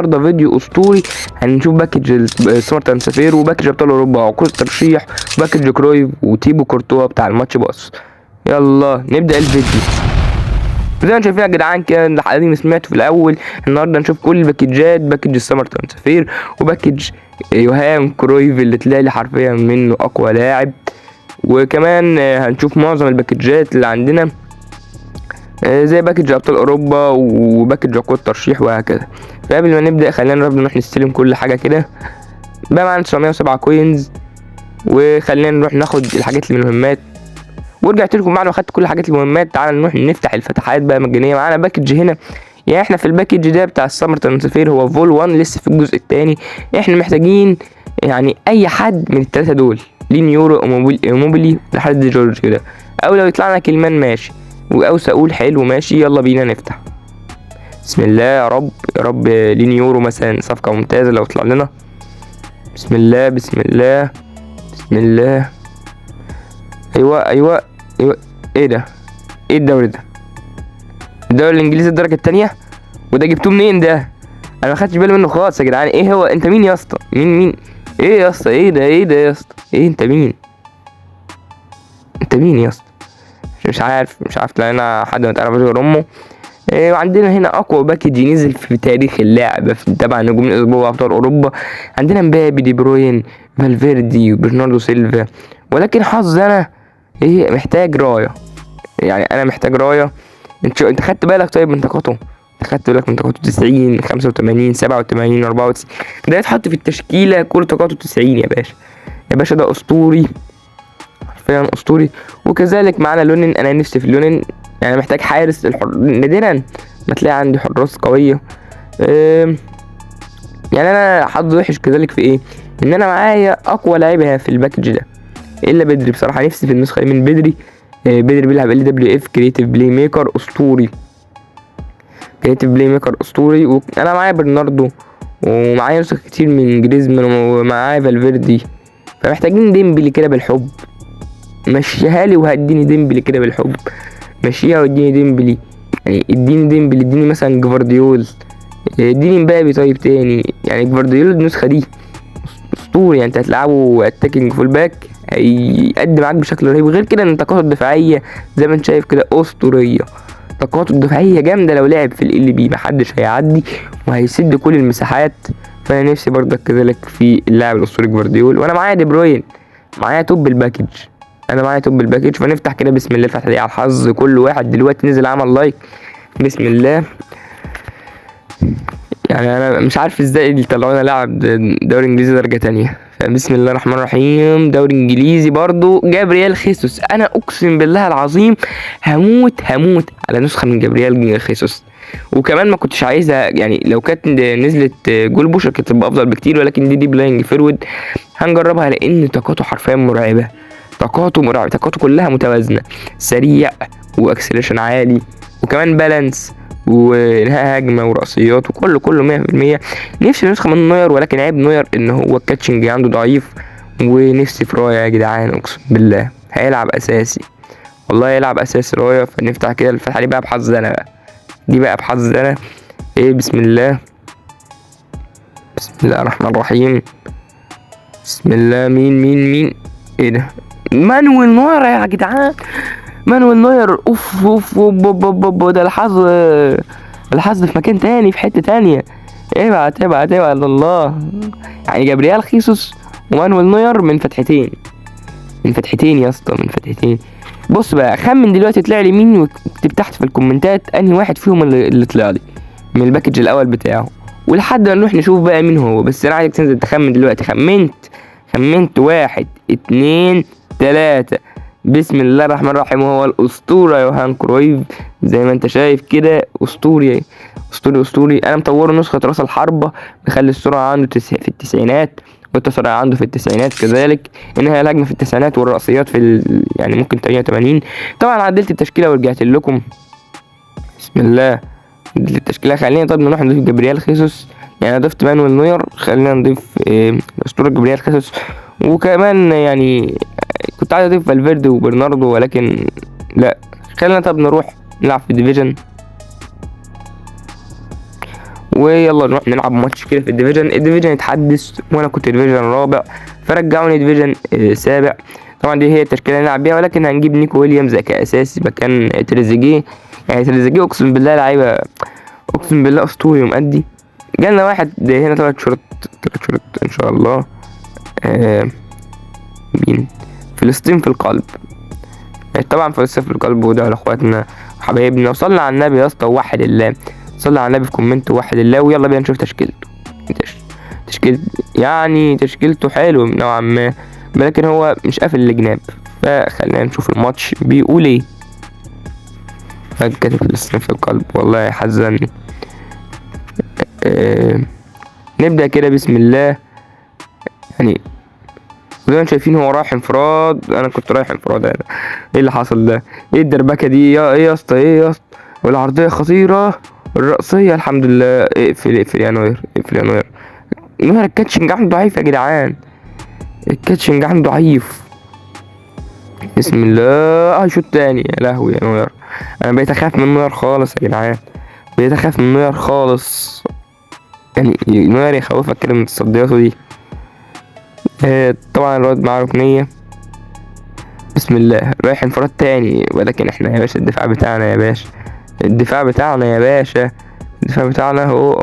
النهارده فيديو اسطوري. هنشوف باكج سمر ترانسفير وباكج ابطال اوروبا وعقود ترشيح وباكج كرويف وتيبو كورتوا بتاع الماتش باص. يلا نبدا الفيديو. زي ما شايفين يا جدعان كده، الحلقه دي سمعته في الاول. النهارده نشوف كل الباكجات، باكج السمر ترانسفير وباكج يوهان كرويف اللي طلع لي حرفيا منه اقوى لاعب، وكمان هنشوف معظم الباكجات اللي عندنا زي باكج ابطال اوروبا وباكج عقود ترشيح وهكذا. فقبل ما نبدا خلينا نروح نستلم كل حاجه كده. بقى معانا 907 كوينز، وخلينا نروح ناخد الحاجات اللي من المهمات. ورجعت لكم بعد ما خدت كل الحاجات المهمات. تعالى نروح نفتح الفتحات بقى مجانيه. معانا باكج هنا، يعني احنا في الباكج ده بتاع السمر ترانسفير هو فول 1 لسه في الجزء الثاني. احنا محتاجين يعني اي حد من الثلاثه دول، لين يورو اوموبيلي لحد جورج كده، او لو يطلع لنا كلمان ماشي، او ساقول حلو ماشي. يلا بينا نفتح. بسم الله يا رب يا رب. لين يورو مثلا صفقه ممتازه لو طلع لنا. بسم الله بسم الله بسم الله. ايوه ايوه ايوه. ايه ده؟ ايه الدوري ده؟ الدوري الانجليزي الدرجه الثانيه؟ وده جبتوه منين ده؟ انا ما خدتش بالي منه خالص يا جدعان. ايه هو؟ انت مين يا اسطى؟ مين؟ ايه يا اسطى؟ ايه ده؟ ايه ده يا اسطى؟ ايه انت مين؟ انت مين يا اسطى؟ مش عارف لان حد ما تعرفش غير امه. وعندنا هنا اقوى باكج نزل في تاريخ اللعبه تبع نجوم الاسبوع وابطال اوروبا. عندنا مبابي، دي بروين، فالفيردي وبرناردو سيلفا. ولكن حظ انا محتاج رايه. يعني انا محتاج رايه. انت خدت بالك طيب من طاقته؟ انت خدت بالك من طاقته 90 85 87 94؟ ده يتحط في التشكيله كل طاقته 90 يا باشا. يا باشا ده اسطوري، حرفيا اسطوري. وكذلك معانا لونين. انا نفسي في لونين، يعني محتاج حارس. نادرا ما تلاقي عندي حراس قويه. يعني انا حظي وحش كذلك في ايه؟ ان انا معايا اقوى لعيبه في الباكج ده الا بدري. بصراحه نفسي في النسخه من بدري. بدري بيلعب ال دبليو اف كريتيف بلاي ميكر اسطوري. كريتيف بلاي ميكر اسطوري. وانا معايا برناردو ومعايا نسخ كتير من جريزمان ومعايا فالفيردي. فمحتاجين ديمبلي كده بالحب. مشيها لي وهديني ديمبلي كده بالحب. مشيها واديني ديمبلي. يعني اديني ديمبلي، اديني مثلا جفارديول، اديني مبابي طيب تاني. يعني جفارديول النسخه دي اسطوري. يعني انت هتلعبه اتاكينج فول باك هيقدم معاك بشكل رهيب. غير كده ان طاقاته الدفاعيه زي ما انت شايف كده اسطوريه. طاقاته الدفاعيه جامده. لو لعب في ال بي محدش هيعدي وهيسد كل المساحات. فانا نفسي برضك كذلك في اللاعب الاسطوري جفارديول. وانا معايا دي بروين، معايا توب الباكج. فنفتح كده بسم الله. الفتحه دي على الحظ. كل واحد دلوقتي نزل عمل لايك. بسم الله. يعني انا مش عارف ازاي اللي طلعونا لاعب دوري انجليزي درجه تانية. فبسم الله الرحمن الرحيم. دوري انجليزي برضو جابرييل خيسوس. انا اقسم بالله العظيم هموت على نسخه من جابرييل خيسوس. وكمان ما كنتش عايزها، يعني لو كانت نزلت جول بوشر كانت تبقى افضل بكتير. ولكن دي بلاينج فيرود هنجربها لان طاقته حرفيا مرعبه. طاقته كلها متوازنه. سريع واكسلريشن عالي وكمان بالانس وانهاء هجمه وراسيات وكله 100%. نفسي نسخه من نوير، ولكن عيب نوير ان هو الكاتشنج عنده ضعيف. ونفسي في رايه يا جدعان. اقسم بالله هيلعب اساسي، والله يلعب اساسي رايه. فنفتح كده الفتحه دي بقى بحظ انا بسم الله الرحمن الرحيم. بسم الله. مين ايه ده؟ مانويل نوير يا جدعان. مانويل نوير. اوف ده الحظ في مكان تاني، في حته تانية. ابعت الله. يعني جابرييل خيسوس ومانويل نوير من فتحتين يا اسطى، من فتحتين. بص بقى، خمن دلوقتي طلع لي مين واكتب تحت في الكومنتات انهي واحد فيهم اللي طلع لي من الباكج الاول بتاعه، ولحد ما نروح نشوف بقى مين هو. بس انا عايزك تنزل تخمن دلوقتي. خمنت 1 2 3. بسم الله الرحمن الرحيم. هو الاسطوره يوهان كرويف زي ما انت شايف كده. اسطوري. انا مطوره نسخه راس الحربه، مخلي السرعه عنده في التسعينات والتسارع عنده في التسعينات كذلك. انها الهجمه في التسعينات والرأسيات في يعني ممكن 88. طبعا عدلت التشكيله ورجعت لكم. بسم الله. عدلت التشكيله. خلينا طب نروح نضيف جابرييل خيسوس. يعني انا ضفت مانويل نوير، خلينا نضيف الاسطوره جابرييل خيسوس. وكمان يعني كنت عايز اضيف فالفيردي وبرناردو، ولكن لا. خلينا طب نروح نلعب في ديفيجن ويلا نروح نلعب ماتش كده في الديفيجن اتحدث، وانا كنت ديفيجن رابع فرجعوني ديفيجن سابع. طبعا دي هي التشكيله اللي نلعب بيها، ولكن هنجيب نيكو ويليامز كاساسي مكان تريزيجيه. يعني تريزيجيه اقسم بالله لعيبه، اقسم بالله اسطوري ومأدي. جالنا واحد هنا 3 شروط ان شاء الله. مين؟ فلسطين في القلب. طبعا فلسطين في القلب، وده على اخواتنا وحبايبنا. وصلى على النبي يا اسطى ووحد الله، صلى على النبي في كومنت ووحد الله. ويلا بينا نشوف تشكيلته. يعني تشكيلته حلو نوعا ما، ولكن هو مش قافل الجناب. فخلينا نشوف الماتش بيقول ايه. كاتب فلسطين في القلب، والله يحزنني. نبدأ كده بسم الله. يعني زي ما شايفين هو رايح انفراد، انا كنت رايح انفراد. انا ايه اللي حصل ده؟ ايه الدربكه دي؟ ايه يا اسطى، ايه يا اسطى؟ والعرضيه خطيره، الرأسيه الحمد لله. اقفل يا نوير، اقفل يا نوير. نوير الكاتشنج عنده ضعيف يا جدعان، الكاتشنج عنده ضعيف. بسم الله. شوط تاني. يا لهوي يا نوير، انا بقيت اخاف من نوير خالص يا جدعان، بقيت اخاف من نوير خالص. يعني نوير يخوفك كده من تصدياته دي. طبعا الواد معاه ركنيه. بسم الله. رايح انفراد تاني، ولكن احنا يا باشا الدفاع بتاعنا يا باشا، الدفاع بتاعنا يا باشا، الدفاع بتاعنا هو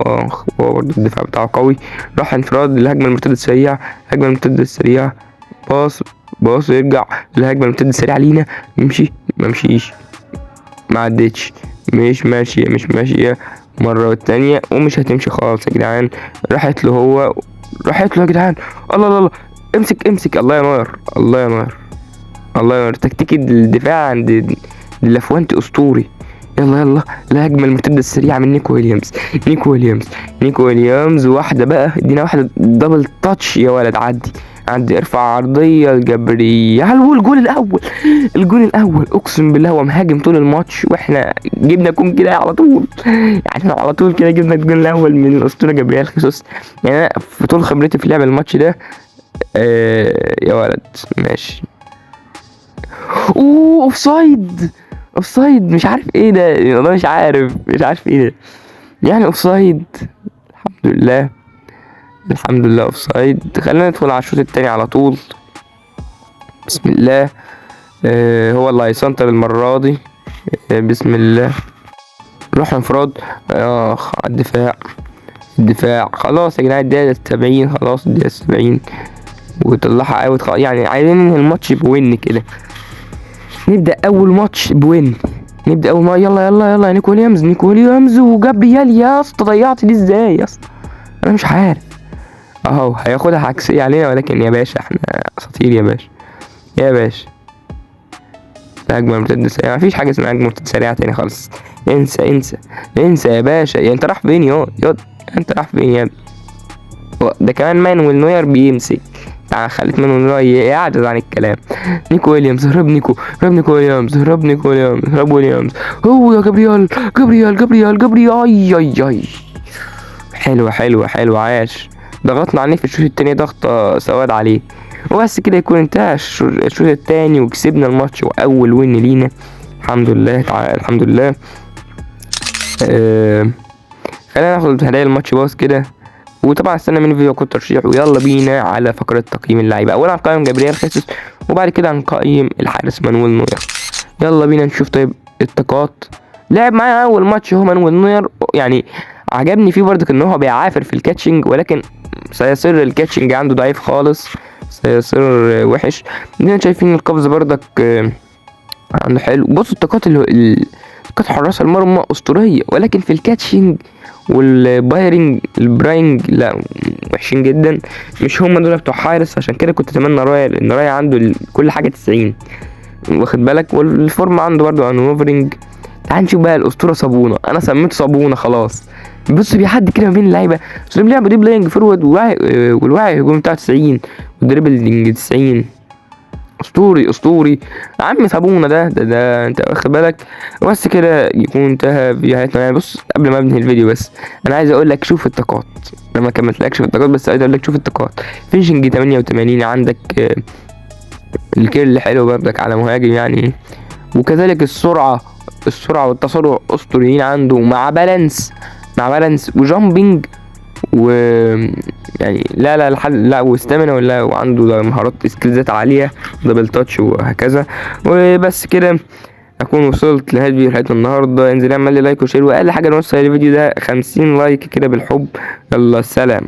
برضه الدفاع بتاعه قوي. راح انفراد. الهجمه المرتده السريعه، الهجمه المرتده السريعه. باص يرجع. الهجمه المرتده السريعه لينا. يمشي ما مشيش، ما عدتش، مش ماشيه مره والتانيه، ومش هتمشي خالص يا جدعان. راحت له يا جدعان. الله امسك. الله يا نوير، الله يا نوير. تكتيك الدفاع عند لافوانتي اسطوري. يلا الهجمه المرتده السريعه من نيكو ويليامز. واحده بقى، ادينا واحده دبل تاتش يا ولد. عدي ارفع عرضيه لجبريل، الجول الاول. اقسم بالله هو مهاجم طول الماتش، واحنا جبنا جون كده على طول. يعني احنا على طول كده جبنا الجول الاول من الاسطوره جبريل خيسوس. يعني انا في طول خبرتي في لعب الماتش ده يا ولد ماشي. اوفسايد مش عارف ايه ده، والله مش عارف ايه ده. يعني اوفسايد. الحمد لله اوفسايد. خلينا ندخل على الشوط التاني على طول. بسم الله. هو اللي هيسنتر المرة دي. بسم الله. روح انفراد. على الدفاع خلاص يا جدعان. الدقيقة 70 خلاص، الدقيقة 70 وطلعها اوت. يعني عايزين ننهي الماتش بوين كده، نبدأ أول ماتش بوين. يلا نيكو ويليامز وجابريال. يا اسطى ضيعت دي ازاي يا اسطى؟ انا مش عارف. اهو هياخدها عكسية علينا، ولكن يا باشا احنا اساطير يا باشا. هجمة مرتدة سريعة، مفيش حاجة اسمها هجمة مرتدة سريعة تاني خالص. انسى يا باشا. يعني انت رايح فين انت رايح فين يا ابني؟ ده كمان مانويل نوير بيمسك. خليت مانويل نوير يعجز عن الكلام. نيكو ويليامز. هرب نيكو ويليامز. هو يا جبريال. اي حلوة عاش. ضغطنا عليه في الشوط التاني ضغطة سواد عليه، وبس كده يكون انتهى الشوط التاني وكسبنا الماتش واول وين لينا. الحمد لله تعالى، الحمد لله. خلينا ناخد هدايا الماتش باص كده. وطبعا استنى مني فيديو كود ترشيح. ويلا بينا على فقرة تقييم اللعيبة. اولا هنقيم جبريل خيسوس، وبعد كده هنقيم الحارس مانويل نوير. يلا بينا نشوف. طيب الطاقات. لعب معايا اول ماتش هو مانويل نوير، يعني عجبني فيه برضك ان هو بيعافر في الكاتشنج، ولكن سيصير الكاتشنج عنده ضعيف خالص، سيصير وحش. اننا شايفين القفز برضك عنده حلو. بصوا الطاقات طاقات حراس المرمى اسطوريه، ولكن في الكاتشنج البراينج لا وحشين جدا. مش هم دول بتوع حارس. عشان كده كنت اتمنى ان رايا عنده كل حاجه 90 واخد بالك. والفورم عنده برضه انوفرنج. تعال نشوف بقى الاسطوره صابونه. انا سميته صابونه خلاص. بص بيحدي كده ما بين اللعيبه. اسلوب لعبه دي بلاينج فورورد والوعي الهجومي بتاعه 90 والدريبلينج 90. اسطوري يا عم صابونه. ده انت واخد بالك. بس كده يكون انتهى فيديوهاتنا. يعني بص قبل ما ابني الفيديو بس انا عايز اقول لك شوف الطاقات. لما كملتلكش في الطاقات بس عايز اقول لك شوف الطاقات. فينشنج 88 عندك. الكيرل حلو برضك على مهاجم يعني. وكذلك السرعه والتسارع اسطوريين عنده، مع بالانس مع بالانس وجامبينج و يعني لا واستامينا ولا، وعنده مهارات سكيلزات عاليه، دبل تاتش وهكذا. وبس كده اكون وصلت لنهايه فيديو حلقتنا النهارده. انزل اعمل لي لايك وشير، واقل حاجه نوصل الفيديو ده 50 لايك كده بالحب. يلا سلام.